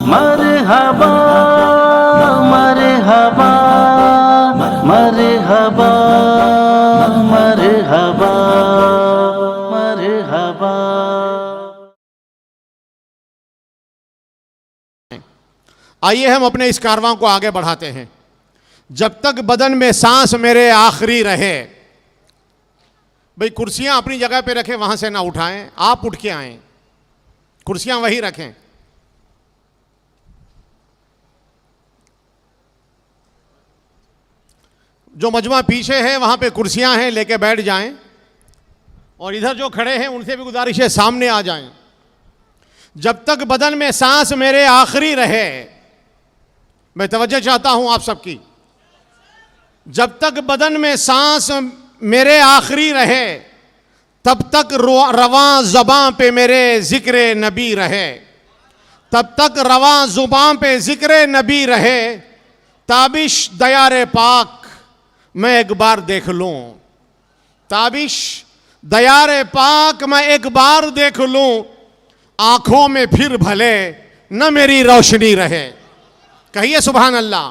मरहबा मरहबा मरहबा मरहबा मरहबा। आइए हम अपने इस कारवां को आगे बढ़ाते हैं। जब तक बदन में सांस मेरे आखिरी रहे। भाई कुर्सियां अपनी जगह पे रखें, वहां से ना उठाएं, आप उठ के आएं, कुर्सियां वहीं रखें। जो मजमा पीछे है वहां पे कुर्सियां हैं, लेके बैठ जाएं। और इधर जो खड़े हैं उनसे भी गुजारिश है सामने आ जाएं। जब तक बदन में सांस मेरे आखिरी रहे, मैं तवज्जो चाहता हूं आप सबकी। जब तक बदन में सांस मेरे आखिरी रहे, तब तक रवां ज़बां पे मेरे ज़िक्र नबी रहे। तब तक रवां ज़ुबां पे ज़िक्र नबी रहे। ताबिश दयारे पाक मैं एक बार देख लूं, ताबिश दयारे पाक मैं एक बार देख लूं, आंखों में फिर भले न मेरी रोशनी रहे। कहिए सुभान अल्लाह।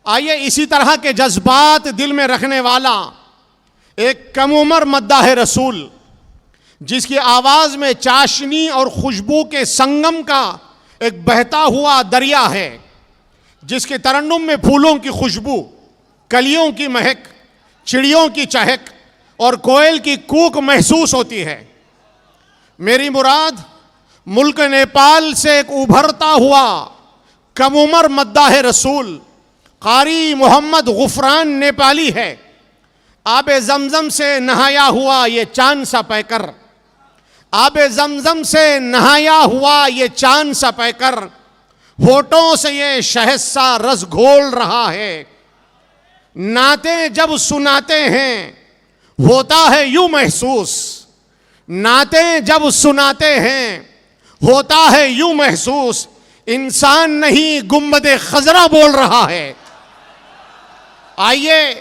आइए इसी तरह के जज्बात दिल में रखने वाला एक कम उम्र मद्दाह रसूल, जिसकी आवाज में चाशनी और खुशबू के संगम का एक बहता हुआ दरिया है, जिसके तरन्नुम में फूलों की खुशबू, कलियों की महक, चिड़ियों की चहक और कोयल की कूक महसूस होती है। मेरी मुराद मुल्क नेपाल से एक उभरता हुआ कम उम्र मद्दाह रसूल कारी मोहम्मद गुफरान नेपाली है। आबे जमजम से नहाया हुआ ये चांद सा पैकर, आबे जमजम से नहाया हुआ ये चांद सा पैकर, होठों से ये शहद सा रस घोल रहा है। नाते जब सुनाते हैं होता है यूं महसूस, नाते जब सुनाते हैं होता है यूं महसूस, इंसान नहीं गुम्बदे खजरा बोल रहा है। आइए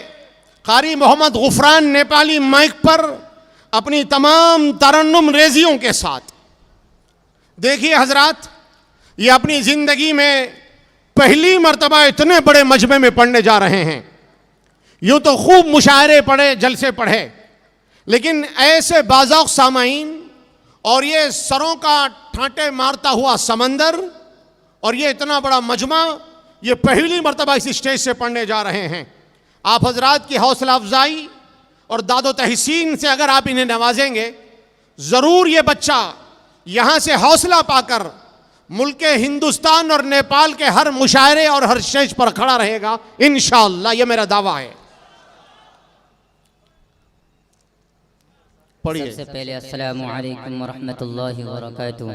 कारी मोहम्मद गुफरान नेपाली माइक पर अपनी तमाम तरन्नुम रेजियों के साथ। देखिए हजरात, ये अपनी जिंदगी में पहली मर्तबा इतने बड़े मजमे में पढ़ने जा रहे हैं। यूं तो खूब मुशायरे पढ़े, जलसे पढ़े, लेकिन ऐसे बाज़ौक़ सामाईन और ये सरों का ठांटे मारता हुआ समंदर और ये इतना बड़ा मजमा, ये पहली मर्तबा इस स्टेज से पढ़ने जा रहे हैं। आप हजरात की हौसला अफजाई और दादो तहसीन से अगर आप इन्हें नवाजेंगे, ज़रूर ये बच्चा यहाँ से हौसला पाकर मुल्क हिंदुस्तान और नेपाल के हर मुशायरे और हर स्टेज पर खड़ा रहेगा इंशाअल्लाह। ये मेरा दावा है। पढ़िए। सबसे पहले अस्सलामु अलैकुम वरहमतुल्लाहि वबरकातुहू।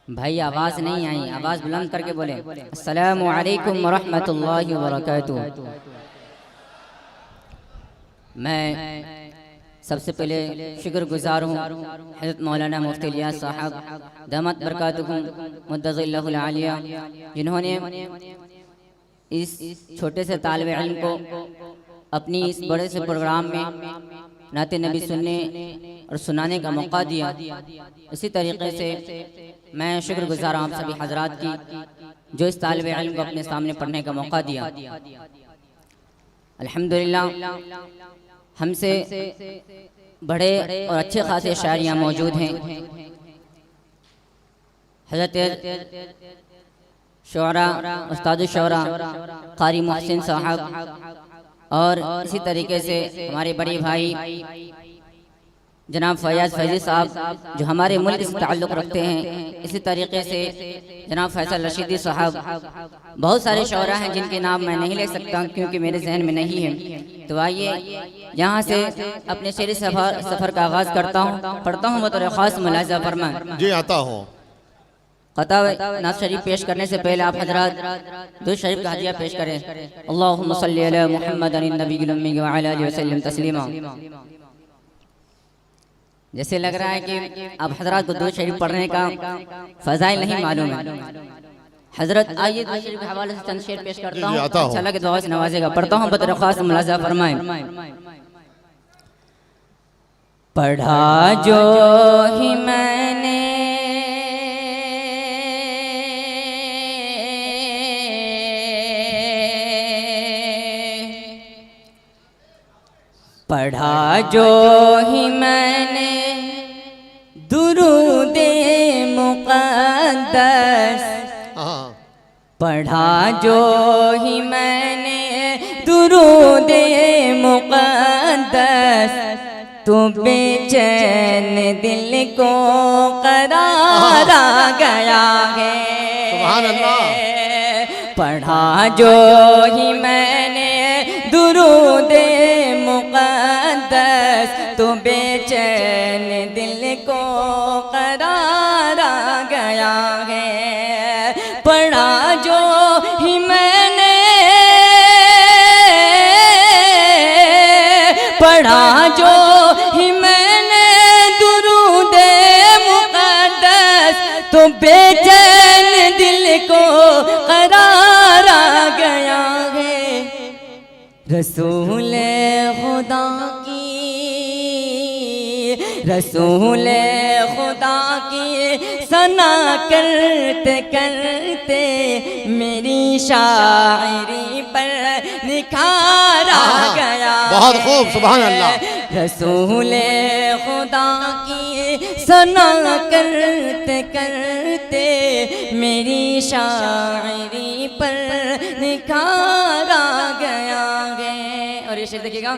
भाई आवाज नहीं आई, आवाज बुलंद करके बोले अस्सलामु अलैकुम वरहमतुल्लाहि वबरकातुहू। मैं सबसे पहले शुक्रगुजार हूँ हज़रत मौलाना मुफ्ती इलियास साहब दामत बरकातुहुम मुद्दज़िल्लहुल आलिया, जिन्होंने इस छोटे से तालिब इल्म को अपनी इस बड़े से प्रोग्राम में नाते नबी सुनने और सुनाने का मौका दिया। इसी तरीके से मैं शुक्रगुजार हूँ आप सभी हजरात की, जो इस तालिब इल्म को अपने सामने पढ़ने का मौका दिया। अल्हम्दुलिल्लाह हमसे बड़े और अच्छे खासे शायर यहाँ मौजूद हैं। हज़रत शुअरा उस्ताद शुअरा कारी मोहसिन साहब और इसी तरीके से हमारे बड़े भाई जनाब फैयाज फैजी साहब, जो हमारे मुल्क से ताल्लुक़ रखते हैं। इसी तरीके से जनाब फैसल रशीदी साहब, बहुत सारे शौरा हैं जिनके नाम मैं नहीं ले सकता क्योंकि मेरे जहन में नहीं है। तो आइए यहाँ से अपने शेरी सफ़र का आगाज़ करता हूँ, पढ़ता हूँ बतौर ख़ास मुलाज़ा फरमाएं। जी आता हूँ। क़ता नात शरीफ पेश करने से पहले आप हजरात दुरूद शरीफ का हदिया पेश करें। अल्लाहुम्मा सल्ली अला मुहम्मदिन नबिय्यिल उम्मी व अला आलिहि वसल्लम तस्लीमा। जैसे लग रहा है कि अब हजरात को दुरूद शरीफ पढ़ने का फ़ज़ाइल नहीं मालूम है। हजरत आइए दुरूद शरीफ के हवाले से चंद शेर पेश करता हूँ, अच्छा लगे दुआ से नवाजेगा। पढ़ता हूँ बतौर ख़ास मुलाज़ा फरमाएं। पढ़ा जो ही मैंने पढ़ा जो ही मैंने दुरूदे मुक़द्दस, पढ़ा जो ही मैंने दुरूदे मुक़द्दस, तो बेचैन दिल को करार आ गया है। सुभान अल्लाह। पढ़ा जो ही मैंने दुरूदे मुक़द्दस, तो बेचैन दिल को करार आ गया है। पढ़ा जो ही मैंने, पढ़ा जो ही मैंने दुरूदे मुक़द्दस, तो बेचैन दिल को करार आ गया है। रसूल खुदा की, रसूल खुदा की सना करते करते मेरी शायरी पर निखार आ गया। बहुत खूब, सुभान अल्लाह। रसूल खुदा की सना करते करते मेरी शायरी पर निखार आ गया है। और ये शेर देखिएगा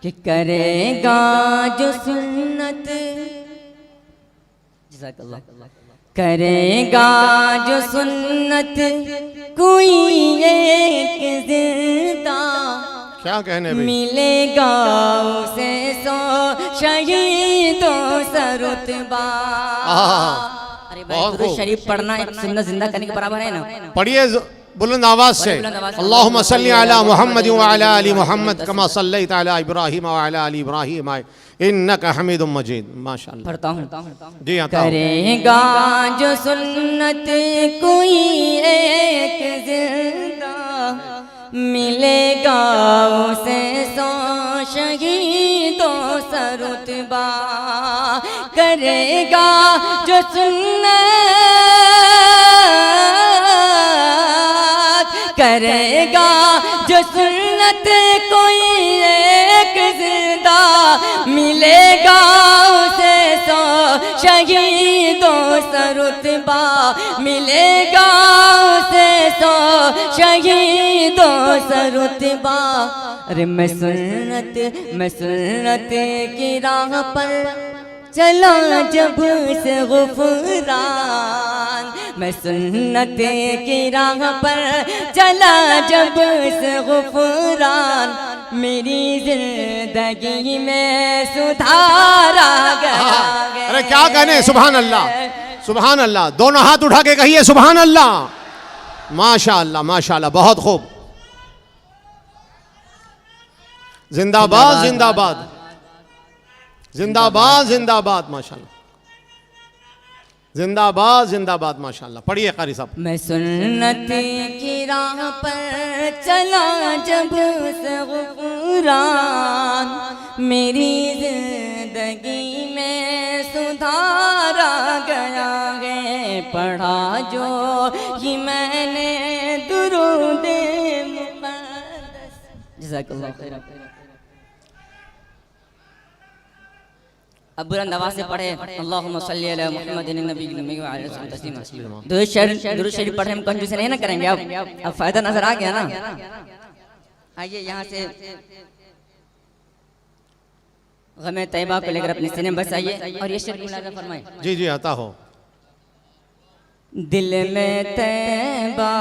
कि करेगा जो सुन्नत, करेगा जो सुन्नत कोई एक जिंदा, क्या कहने भाई, मिलेगा उसे 100 शहीदों सा रुतबा। अरे भाई, दुरूद शरीफ पढ़ना एक सुन्नत जिंदा करने के बराबर है ना। पढ़िए बुलंद आवाज से। अल्लाहुम्मा सल्ली अला मुहम्मद व अला आलि मुहम्मद कमा सल्लैता अला इब्राहीम व अला आलि इब्राहीम इन्नका हमीदुम मजीद। माशाअल्लाह। पढ़ता हूँ जी हाँ। करेगा जो सुन्नत कोई एक जिंदा, मिलेगा उसे 100 शहीदों सा रुतबा। करेगा जो सुन्नत, करेगा जो सुन्नत कोई एक जिंदा, मिलेगा उसे 100 शहीदों सा रुतबा, मिलेगा उसे 100 शहीदों सा रुतबा। अरे मैं सुन्नत की राह पर चला जब से गुफरान, मैं सुन्नत की राह पर चला जब से गुफरान, मेरी जिंदगी में सुधार आ गया। अरे क्या कहने, सुभान अल्लाह, सुभान अल्लाह। दोनों हाथ उठा के कहिए सुभान अल्लाह। माशाअल्लाह, माशाअल्लाह, बहुत खूब। जिंदाबाद जिंदाबाद जिंदाबाद जिंदाबाद, माशाअल्लाह, जिंदाबाद जिंदाबाद, माशाअल्लाह। पढ़िए कारी साहब। मैं सुन्नत की राह पर चला जब से गुफरान, मेरी जिंदगी में सुधार आ गया है। पढ़ा जो ही मैंने दुरूदे मुक़द्दस। जज़ाकल्लाह खैर। अब बुलंद आवाज़ से पढ़े अल्लाहुम्मा सल्ली अला मुहम्मदिन नबील उम्मी व अला आलिहि तस्लीमा। दुरूद शरीफ पढ़ने में कंजूसी नहीं ना करेंगे। अब फायदा नजर आ गया ना। आइए यहाँ से गमे तैयबा को लेकर अपने सीने में बसाइए और ये शेर मुलाज़ा फरमाएं। जी जी, आता हो। दिल में तैयबा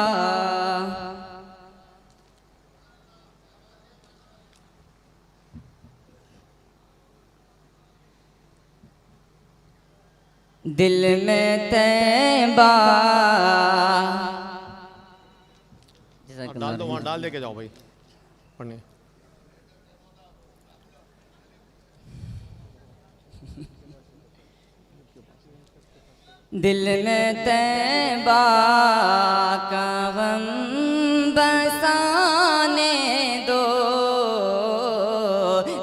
दिल में तैयबा, डाल दो वहाँ, डाल लेके जाओ भाई पढ़ने। दिल में तैयबा का गम बसाने दो,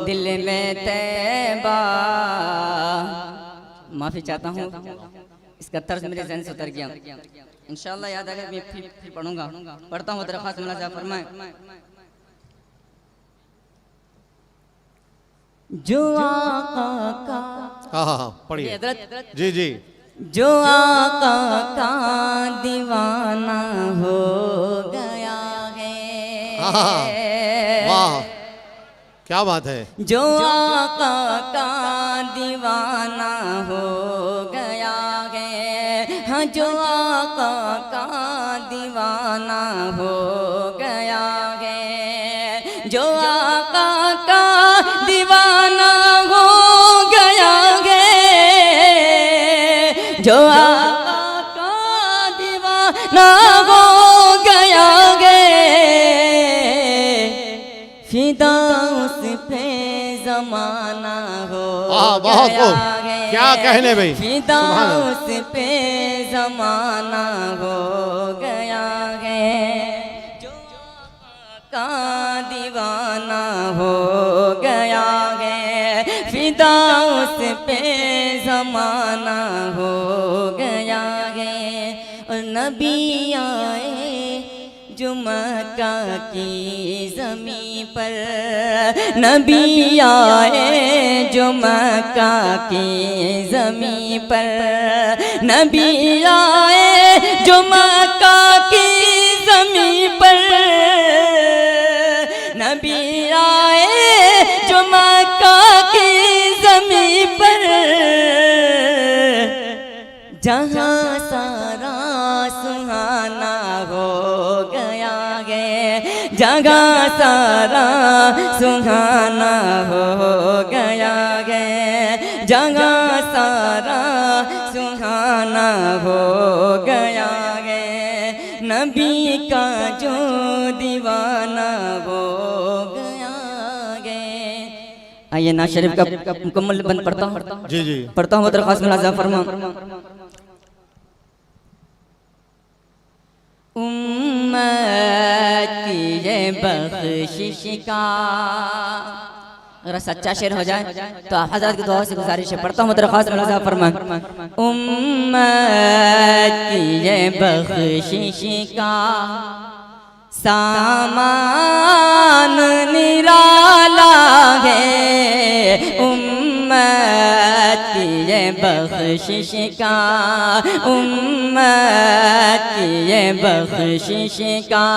दिल में तैयबा। माफ़ी चाहता हूँ, इसका तर्ज मेरे ज़हन से उतर गया। इंशाअल्लाह याद आएगा, मैं फिर पढ़ूंगा। पढ़ता हूँ दरख्वास्त मुलाज़ा फरमाएं। जो आका का, हाँ पढ़िए हजरत, जी जी। जो आका का दीवाना हो गया है, वाह क्या बात है। जो आका का दीवाना हो गया है, हाँ जो आका का दीवाना हो गया है, जो आका का दीवाना हो गया है, जो आका का दीवाना हो गया है, फिदा उस पे जमाना हो बहुत गया खूब, है, क्या कहने भाई, फिदा सुभान अल्लाह। उस पे जमाना हो गया है, जो का दीवाना हो गया है, फिदा उस पे जमाना हो गया है। और नबी आए जो मक्का की ज़मीं पर, नबी आए जो मक्का की ज़मीं पर, नबी आए जो मक्का की ज़मीं पर, नबी आए जो मक्का की ज़मीं पर, जहाँ सारा सुहाना हो गया है, जगह सारा सुहाना हो गया है, जगह सारा सुहाना हो गया है, नबी का जो दीवाना हो गया है। आइए नाज़ शरीफ का मुकम्मल बंद पढ़ता हूँ, जी जी पढ़ता हूँ दरख्वास्त मुलाज़ा फरमा। उम्मत की ये बख्शिश का, अगर सच्चा शेर हो जाए तो आप हज़रत की दुआ से गुजारिश है, पढ़ता हूँ दरख्वास्त मुलाज़ा फरमा। उम्मत की ये बख्शिश का सामान निराला है, उम्मत की ये बख्शिश का, उम्मत की ये बख्शिश का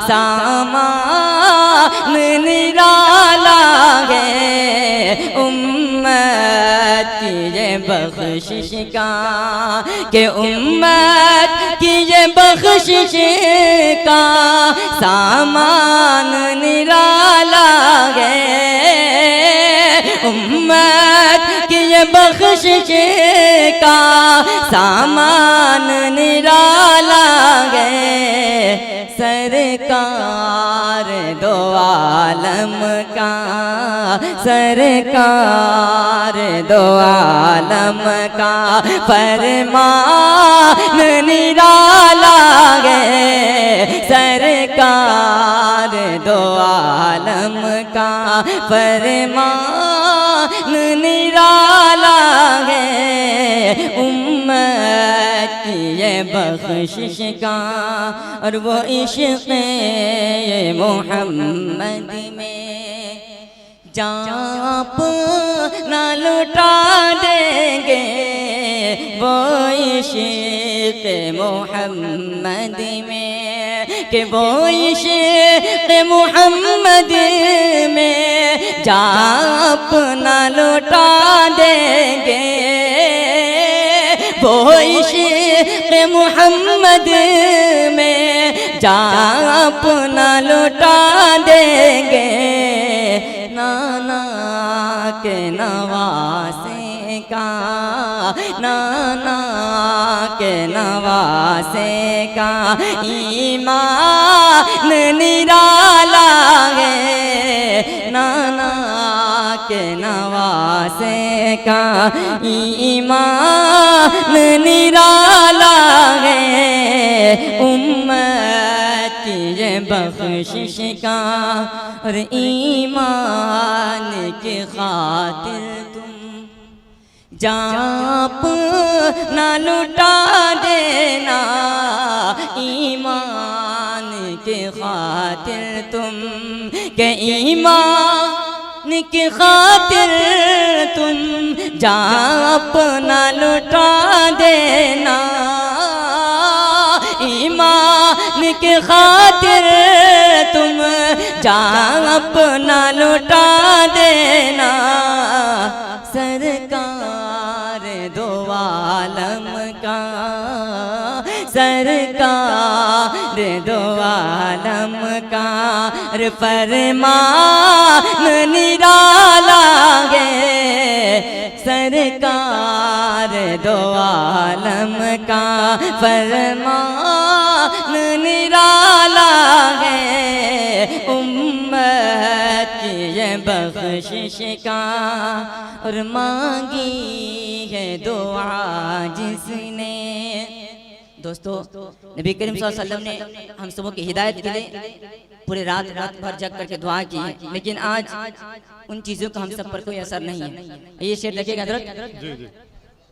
सामान निराला है, उम्मत की ये बख्शिश का, के उम्मत की ये बख्शिश का सामान निराला है, उम्मत की ये बख्शिश का सामान निराला है, सरकार दो आलम का, सरकार दो आलम का फरमान निराला है, सरकार दो आलम का फरमान निराला है, उम्मत की ये बख्शिश का। और वो इश्क़ मोहम्मद में जाप ना लुटा देंगे, वो इश्क़ मोहम्मद में, कि वो इश्क़ मोहम्मद में जाप ना लुटा देंगे, वो इश्क़ मोहम्मद में जाप ना लुटा देंगे, नाना के नवासे का, नाना के नवासे का ईमान निराला है, नाना के नवासे का ईमान निराला है, उम्मत की ये बख्शिश का। और ईमान की खातिर तुम जाप ना लुटा देना, ईमान की खातिर तुम के ईमान की खातिर तुम जान अपना लुटा देना, ईमान की खातिर तुम जान अपना लुटा देना। सरकार दो आलम का, सरकार दो आलम का फरमान निराला है। सरकार दो आलम का फरमान निराला है। उम्मत की ये बख्शिश का और मांगी है दुआ जिसने। दोस्तों, नबी करीम सल्लल्लाहु अलैहि वसल्लम ने हम सबों की हिदायत के लिए पूरे रात भर जग करके दुआ की है, लेकिन आज उन चीज़ों का हम सब पर कोई असर नहीं है। ये शेर देखिएगा हज़रत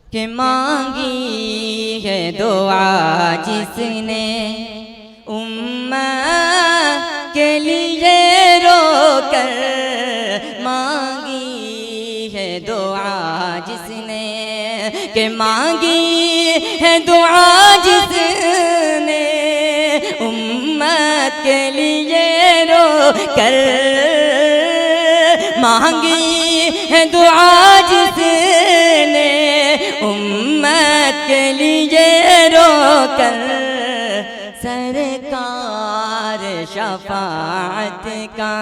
कि मांगी है दुआ जिसने उम्मत के लिए रोकर, मांगी है दुआ जिसने के मांगी है दुआ जिसने उम्मत के लिए रोकर, मांगी है दुआ जिसने उम्मत के लिए रोकर। सरकार शफाअत का,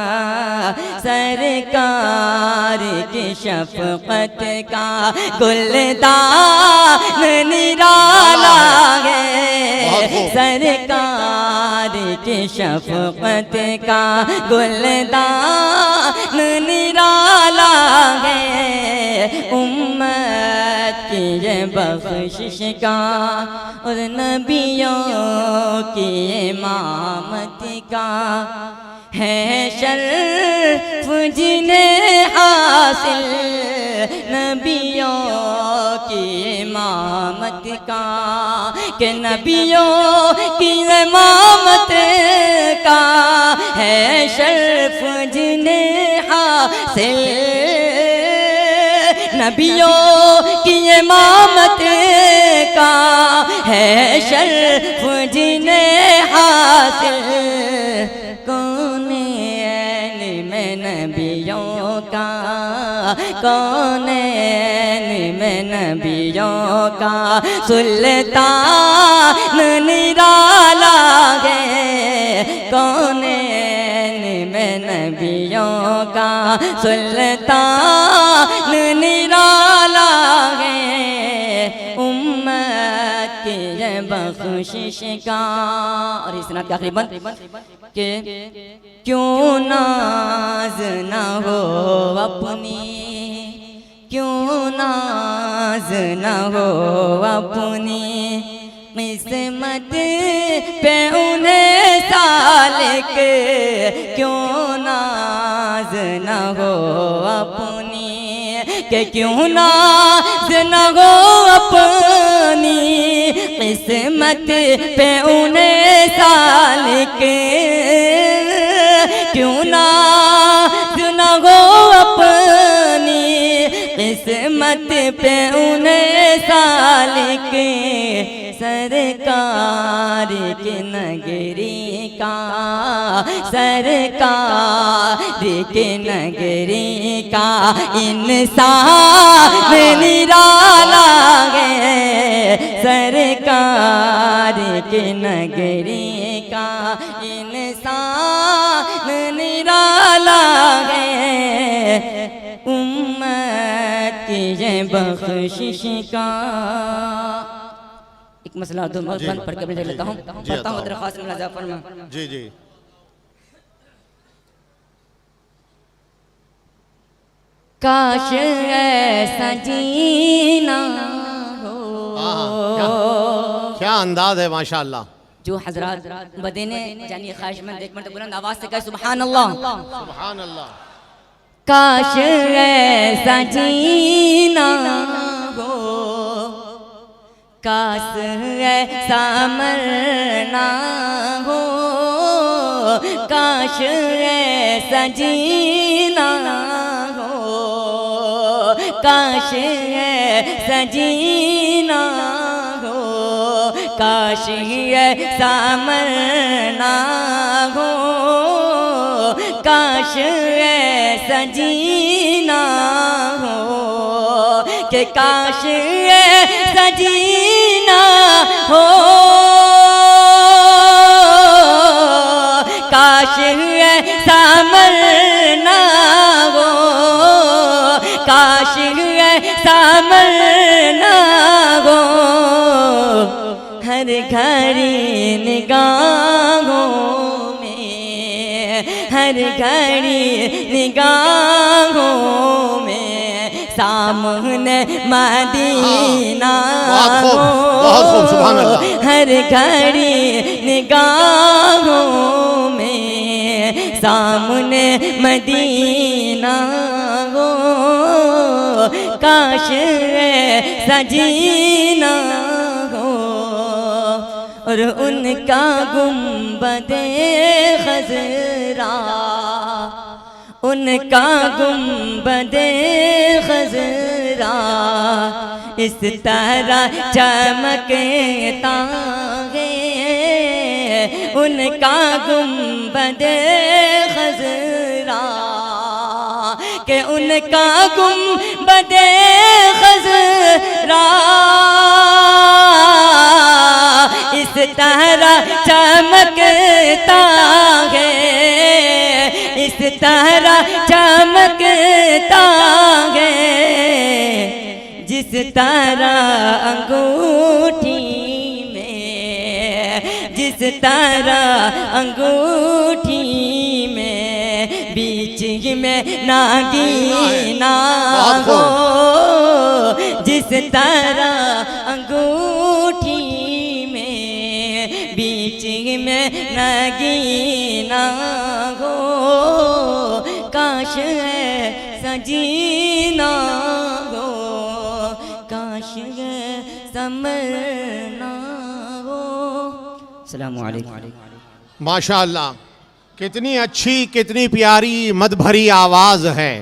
सरकार की शफकत का गुलदान निराला है। सरकार की शफकत का गुलदान निराला है। उम्मत की ये बख्शिश का और नबियों की इमामत का है शर्फ जिन्हें हासिल। नबियों की इमामत का के नबियों की इमामत का है शर्फ जिन्हें हासिल। नबियों की इमामत का है शर्फ जिन्हें हासिल। कौनैन में नबियों का, कौनैन में नबियों का सुल्तान निराला है। कौनैन में नबियों का सुल्तान निराला है। उम्मत की ये बख्शिश का और इस नात का आखिरी बंद के क्यों नाज न हो अपनी, क्यों नाज न हो अपनी किस्मत पे उन्हें सालिक। क्यों नाज न हो अपनी के क्यों नाज न हो अपनी किस्मत पे उन्हें सालिक। क्यों नाज न हो अपनी किस्मत पे उन्हें सालिक। सरकार की नगरी का, सरकार की नगरी का इंसान निराला है। सरकार की नगरी का इंसान निराला है। उम्मत की ये बख्शिश का एक मसला दो बंद पढ़ के मैं लेता हूँ, पढ़ता हूँ दरख्वास्त में मुलाज़ा में। जी जी। काश ऐसा जीना हो। क्या अंदाज है माशाअल्लाह। जो हजरात मदीने जानी ख्वाहिशमंद एक मिनट बुलंद आवाज से कहे सुभान अल्लाह, सुभान अल्लाह। काश ऐसा जीना हो, काश ऐसा मरना हो, काश ऐसा जीना हो। काश है सजीना हो, काश है सामरना हो, काश है सजीना हो, कि काश है सजीना हो, काश है सामरना हो, काश है सामरना हो, हर घड़ी निगाहों में, हर घड़ी निगाहों में सामने मदीना हो, बहुत खूब, सुभान अल्लाह। हर घड़ी निगाहों में सामने मदीना हो, काश है सजीना हो, और उनका गुंबदे खजरा, उनका गुंबदे खजरा इस तरह चमकता है, उनका गुंबदे खजरा, के उनका गुंबदे खजरा इस तरह चमकता है, इस तरह चमकता है, जिस तरह अंगूठी में, जिस तरह अंगूठी में बीच में नागीना हो, जिस तरह अंगूठी में बीच में नागीना हो, काश है सजीना हो, काश है समरना हो। अस्सलामु अलैकुम। माशाअल्लाह, कितनी अच्छी, कितनी प्यारी मद भरी आवाज़ है,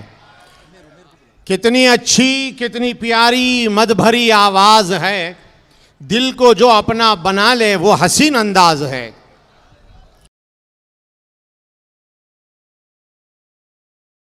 कितनी अच्छी, कितनी प्यारी मद भरी आवाज़ है। दिल को जो अपना बना ले वो हसीन अंदाज है।